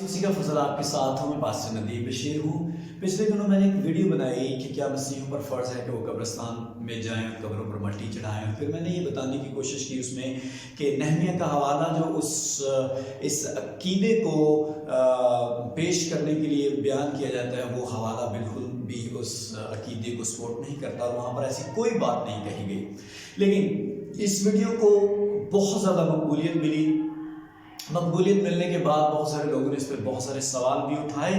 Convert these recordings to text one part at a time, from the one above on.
مسیح کا فضل آپ کے ساتھ ہوں. میں پاسٹر ندیم بشیر ہوں. پچھلے دنوں میں نے ایک ویڈیو بنائی کہ کیا مسیحیوں پر فرض ہے کہ وہ قبرستان میں جائیں اور قبروں پر مٹی چڑھائیں. پھر میں نے یہ بتانے کی کوشش کی اس میں کہ نہمیہ کا حوالہ جو اس عقیدے کو پیش کرنے کے لیے بیان کیا جاتا ہے وہ حوالہ بالکل بھی اس عقیدے کو سپورٹ نہیں کرتا اور وہاں پر ایسی کوئی بات نہیں کہی گئی. لیکن اس ویڈیو کو بہت زیادہ مقبولیت ملی. مقبولیت ملنے کے بعد بہت سارے لوگوں نے اس پہ بہت سارے سوال بھی اٹھائے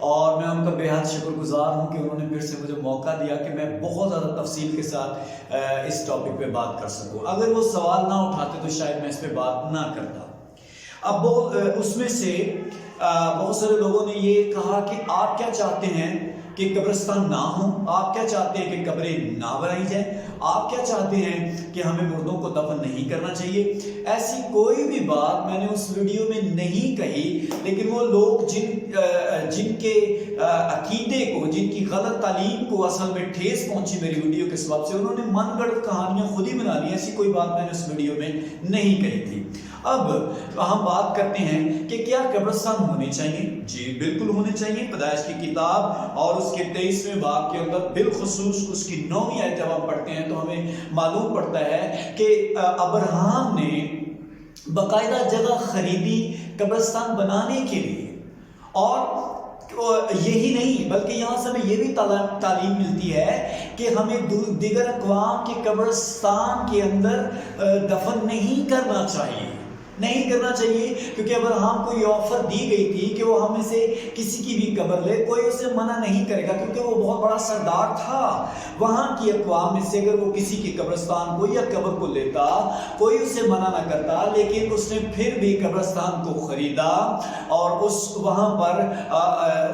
اور میں ان کا بے حد شکر گزار ہوں کہ انہوں نے پھر سے مجھے موقع دیا کہ میں بہت زیادہ تفصیل کے ساتھ اس ٹاپک پہ بات کر سکوں. اگر وہ سوال نہ اٹھاتے تو شاید میں اس پہ بات نہ کرتا. اب اس میں سے بہت سارے لوگوں نے یہ کہا کہ آپ کیا چاہتے ہیں کہ قبرستان نہ ہوں, آپ کیا چاہتے ہیں کہ قبریں نہ بنائی جائیں, آپ کیا چاہتے ہیں کہ ہمیں مردوں کو دفن نہیں کرنا چاہیے. ایسی کوئی بھی بات میں نے اس ویڈیو میں نہیں کہی, لیکن وہ لوگ جن کے عقیدے کو, جن کی غلط تعلیم کو اصل میں ٹھیس پہنچی میری ویڈیو کے سبب سے, انہوں نے من گڑت کہانیاں خود ہی بنا لی. ایسی کوئی بات میں نے اس ویڈیو میں نہیں کہی تھی. اب ہم بات کرتے ہیں کہ کیا قبرستان ہونے چاہیے. جی بالکل ہونے چاہیے. پیدائش کی کتاب اور اس کے 23ویں باب کے اندر بالخصوص اس کی 9ویں آیت جب ہم پڑھتے ہیں تو ہمیں معلوم پڑتا ہے کہ ابراہیم نے باقاعدہ جگہ خریدی قبرستان بنانے کے لیے. اور یہی نہیں بلکہ یہاں سے ہمیں یہ بھی تعلیم ملتی ہے کہ ہمیں دیگر اقوام کے قبرستان کے اندر دفن نہیں کرنا چاہیے. کیونکہ ابراہیم کو یہ آفر دی گئی تھی کہ وہ ہم میں سے کسی کی بھی قبر لے, کوئی اسے منع نہیں کرے گا کیونکہ وہ بہت بڑا سردار تھا. وہاں کی اقوام میں سے اگر وہ کسی کی قبرستان کو یا قبر کو لیتا کوئی اسے منع نہ کرتا, لیکن اس نے پھر بھی قبرستان کو خریدا اور وہاں پر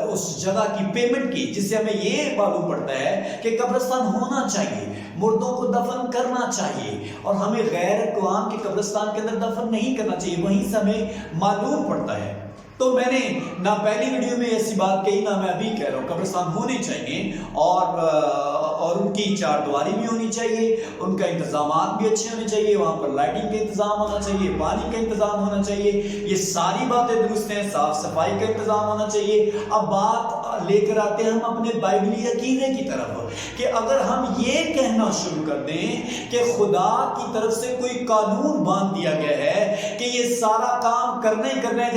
اس جگہ کی پیمنٹ کی, جس سے ہمیں یہ معلوم پڑتا ہے کہ قبرستان ہونا چاہیے, مردوں کو دفن کرنا چاہیے اور ہمیں غیر اقوام کے قبرستان کے اندر دفن نہیں کرنا چاہیے. وہیں سے ہمیں معلوم پڑتا ہے. تو میں نے نہ پہلی ویڈیو میں ایسی بات کہی, نہ میں ابھی کہہ رہا ہوں. قبرستان ہونے چاہیے اور ان کی چار دیواری بھی ہونی چاہیے, ان کا انتظامات بھی اچھے ہونے چاہیے, وہاں پر لائٹنگ کا انتظام ہونا چاہیے, پانی کا انتظام ہونا چاہیے, یہ ساری باتیں درست ہیں. صاف صفائی کا انتظام ہونا چاہیے. اب بات لے کر آتے ہیں ہم اپنے بائبلی عقیدے کی طرف کہ اگر ہم یہ کہنا شروع کر دیں کہ خدا کی طرف سے کوئی قانون باندھ دیا گیا ہے کہ یہ سارا کام کرنا ہی کرنا ہے,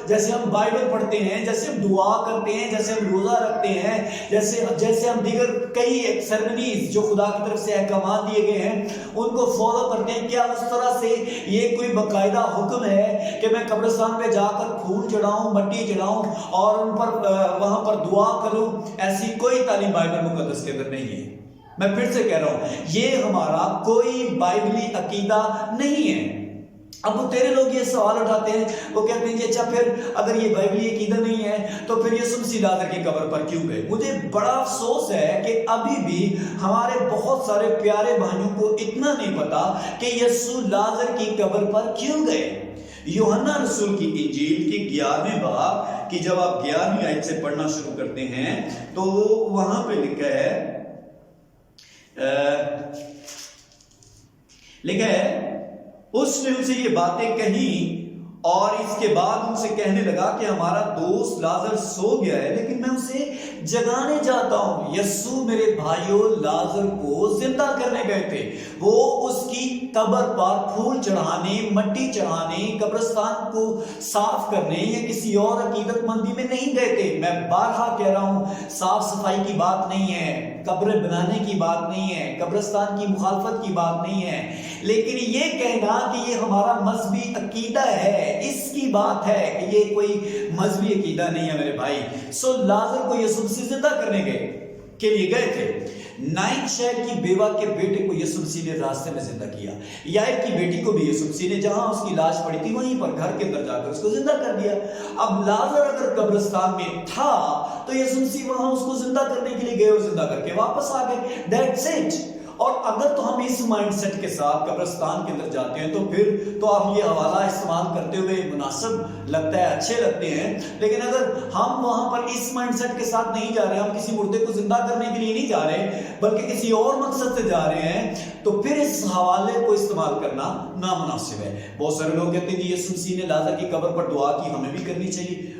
جیسے ہم بائبل پڑھتے ہیں, جیسے ہم دعا کرتے ہیں, جیسے ہم روزہ رکھتے ہیں, جیسے ہم دیگر کئی سرمنیز جو خدا کی طرف سے احکامات دیے گئے ہیں ان کو فالو کرتے ہیں, کیا اس طرح سے یہ کوئی باقاعدہ حکم ہے کہ میں قبرستان پہ جا کر پھول چڑھاؤں, مٹی چڑھاؤں اور ان پر وہاں پر دعا کروں؟ ایسی کوئی تعلیم بائبل مقدس کے اندر نہیں ہے. میں پھر سے کہہ رہا ہوں, یہ ہمارا کوئی بائبلی عقیدہ نہیں ہے. اب وہ تیرے لوگ یہ سوال اٹھاتے ہیں, وہ کہتے ہیں کہ اچھا پھر اگر یہ بائبلی عقیدہ نہیں ہے تو پھر یسوع مسیح لازر کی قبر پر کیوں گئے؟ مجھے بڑا افسوس ہے کہ ابھی بھی ہمارے بہت سارے پیارے بھائیوں کو اتنا نہیں پتا کہ یسوع لازر کی قبر پر کیوں گئے. یوحنا رسول کی انجیل کی 11ویں باب کی جب آپ 11ویں آیت سے پڑھنا شروع کرتے ہیں تو وہاں پہ لکھا ہے اس نے ان سے یہ باتیں کہیں اور اس کے بعد ان سے کہنے لگا کہ ہمارا دوست لازر سو گیا ہے لیکن میں اسے جگانے جاتا ہوں. یسوع میرے بھائیوں لازر کو زندہ کرنے گئے تھے. وہ اس کی قبر پر پھول چڑھانے, مٹی چڑھانے, قبرستان کو صاف کرنے یا کسی اور عقیدت مندی میں نہیں گئے تھے. میں بارہا کہہ رہا ہوں, صاف صفائی کی بات نہیں ہے, قبریں بنانے کی بات نہیں ہے, قبرستان کی مخالفت کی بات نہیں ہے, لیکن یہ کہنا کہ یہ ہمارا مذہبی عقیدہ ہے اس کی بات ہے کہ یہ کوئی مذہبی عقیدہ نہیں ہے میرے بھائی. سو لازر کو یسوع مسیح زندہ کرنے کے لیے گئے تھے. نائن شہر کی بیوہ کے بیٹے کو یسوع مسیح نے راستے میں زندہ کیا. یائر کی بیٹی کو بھی یسوع مسیح نے جہاں اس کی لاش پڑی تھی وہیں پر گھر کے اندر جا کر اس کو زندہ کر دیا. اب لازر اگر قبرستان میں تھا تو یسوع مسیح وہاں اس کو زندہ کرنے کے لیے گئے اور زندہ کر کے واپس آ گئے. That's it. اور اگر تو ہم اس مائنڈ سیٹ کے ساتھ قبرستان کے اندر جاتے ہیں تو پھر تو آپ یہ حوالہ استعمال کرتے ہوئے مناسب لگتا ہے, اچھے لگتے ہیں. لیکن اگر ہم وہاں پر اس مائنڈ سیٹ کے ساتھ نہیں جا رہے, ہم کسی مردے کو زندہ کرنے کے لیے نہیں جا رہے بلکہ کسی اور مقصد سے جا رہے ہیں, تو پھر اس حوالے کو استعمال کرنا نامناسب ہے. بہت سارے لوگ کہتے ہیں کہ یسوع مسیح نے لازر کی قبر پر دعا کی, ہمیں بھی کرنی چاہیے.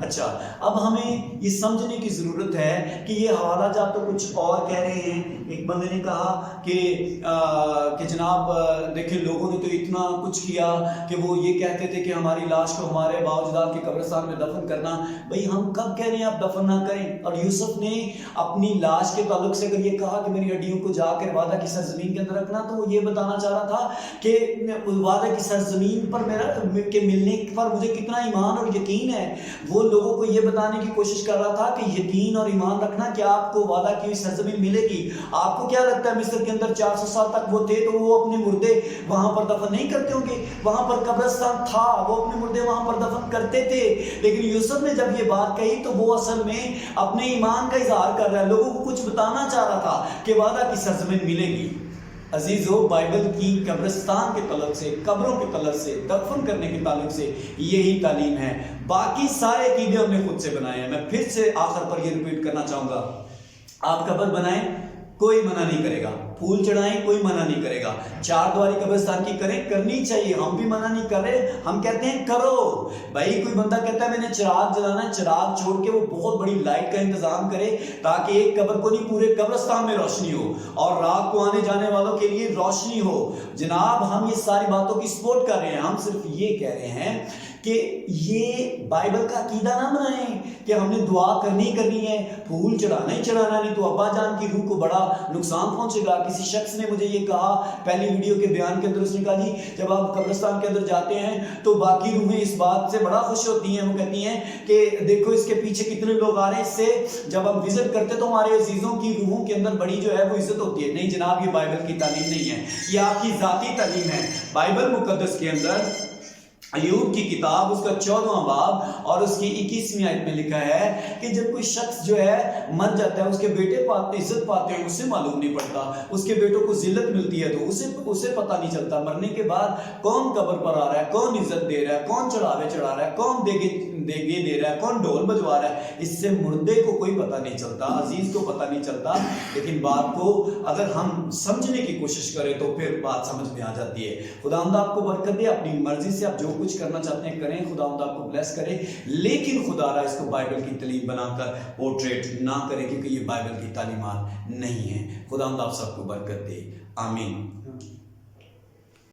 اچھا، اب ہمیں یہ سمجھنے کی ضرورت ہے کہ یہ حوالہ جات تو کچھ اور کہہ رہے ہیں۔ ایک بندے نے کہا کہ جناب دیکھیں لوگوں نے تو اتنا کچھ کیا کہ وہ یہ کہتے تھے کہ ہماری لاش کو ہمارے باوجداد کے قبرستان میں دفن کرنا۔ بھئی ہم کب کہہ رہے ہیں آپ دفن نہ کریں؟ اور یوسف نے اپنی لاش کے تعلق سے اگر یہ کہا کہ میری ہڈیوں کو جا کر وعدہ کی سرزمین کے اندر رکھنا، تو وہ یہ بتانا چاہ رہا تھا کہ وعدہ کی سرزمین پر میرا کے ملنے پر مجھے کتنا ایمان اور یقین ہے۔ وہ لوگوں کو یہ بتانے کی کوشش کر رہا تھا کہ یقین اور ایمان رکھنا کہ آپ کو وعدہ کی ہوئی سرزمین ملے گی۔ آپ کو کیا لگتا ہے مصر کے اندر 400 سال تک وہ تھے تو وہ اپنے مردے وہاں پر دفن نہیں کرتے ہوں گے؟ وہاں پر قبرستان تھا، وہ اپنے مردے وہاں پر دفن کرتے تھے۔ لیکن یوسف نے جب یہ بات کہی تو وہ اصل میں اپنے ایمان کا اظہار کر رہا ہے، لوگوں کو کچھ بتانا چاہ رہا تھا کہ وعدہ کی سرزمین ملے گی۔ عزیزو، بائبل کی قبرستان کے تعلق سے، قبروں کے تعلق سے، دفن کرنے کے تعلق سے یہی تعلیم ہے۔ باقی سارے عقیدے ہم نے خود سے بنائے ہیں۔ میں پھر سے آخر پر یہ ریپیٹ کرنا چاہوں گا، آپ قبر بنائیں کوئی منع نہیں کرے گا، پھول چڑھائیں کوئی منع نہیں کرے گا، چار دیواری قبرستان کی کریں، کرنی چاہیے، ہم بھی منع نہیں کر رہے، ہم کہتے ہیں کرو۔ بھائی کوئی بندہ کہتا ہے میں نے چراغ جلانا ہے، چراغ چھوڑ کے وہ بہت بڑی لائٹ کا انتظام کرے تاکہ ایک قبر کو نہیں پورے قبرستان میں روشنی ہو اور رات کو آنے جانے والوں کے لیے روشنی ہو۔ جناب ہم یہ ساری باتوں کی سپورٹ کر رہے ہیں، ہم صرف یہ کہہ رہے ہیں کہ یہ بائبل کا عقیدہ نہ بنائیں کہ ہم نے دعا کرنی ہے، پھول چڑھانا ہی چڑھانا، نہیں تو ابا جان کی روح کو بڑا نقصان پہنچے گا۔ کسی شخص نے مجھے یہ کہا پہلی ویڈیو کے بیان کے اندر، اس نے کہا جی جب آپ قبرستان کے اندر جاتے ہیں تو باقی روحیں اس بات سے بڑا خوش ہوتی ہیں، وہ کہتی ہیں کہ دیکھو اس کے پیچھے کتنے لوگ آ رہے ہیں، اس سے جب ہم وزٹ کرتے تو ہمارے عزیزوں کی روحوں کے اندر بڑی جو ہے وہ عزت ہوتی ہے۔ نہیں جناب، یہ بائبل کی تعلیم نہیں ہے، یہ آپ کی ذاتی تعلیم ہے۔ بائبل مقدس کے اندر ایوب کی کتاب اس کا 14واں باب اور اس کی 21ویں آیت میں لکھا ہے کہ جب کوئی شخص جو ہے مر جاتا ہے، اس کے بیٹے عزت پاتے ہیں، اسے معلوم نہیں پڑتا، اس کے بیٹوں کو ذلت ملتی ہے تو اسے پتہ نہیں چلتا، مرنے کے بعد کون قبر پر آ رہا ہے، کون عزت دے رہا ہے، کون چڑھاوے چڑھا رہا ہے، کون دیگے دے رہا ہے، کون ڈھول بجوا رہا ہے، اس سے مردے کو کوئی پتہ نہیں چلتا، عزیز کو پتہ نہیں چلتا۔ لیکن بات کو اگر ہم سمجھنے کی کوشش کریں تو پھر بات سمجھ میں آ جاتی ہے۔ خداوند آپ کو برکت دے، اپنی مرضی سے آپ جو کچھ کرنا چاہتے ہیں کریں، خداوند آپ کو بلیس کرے، لیکن خدا را اس کو بائبل کی تعلیم بنا کر پورٹریٹ نہ کرے، کیونکہ یہ بائبل کی تعلیمات نہیں ہیں۔ خداوند آپ سب کو برکت دے، آمین۔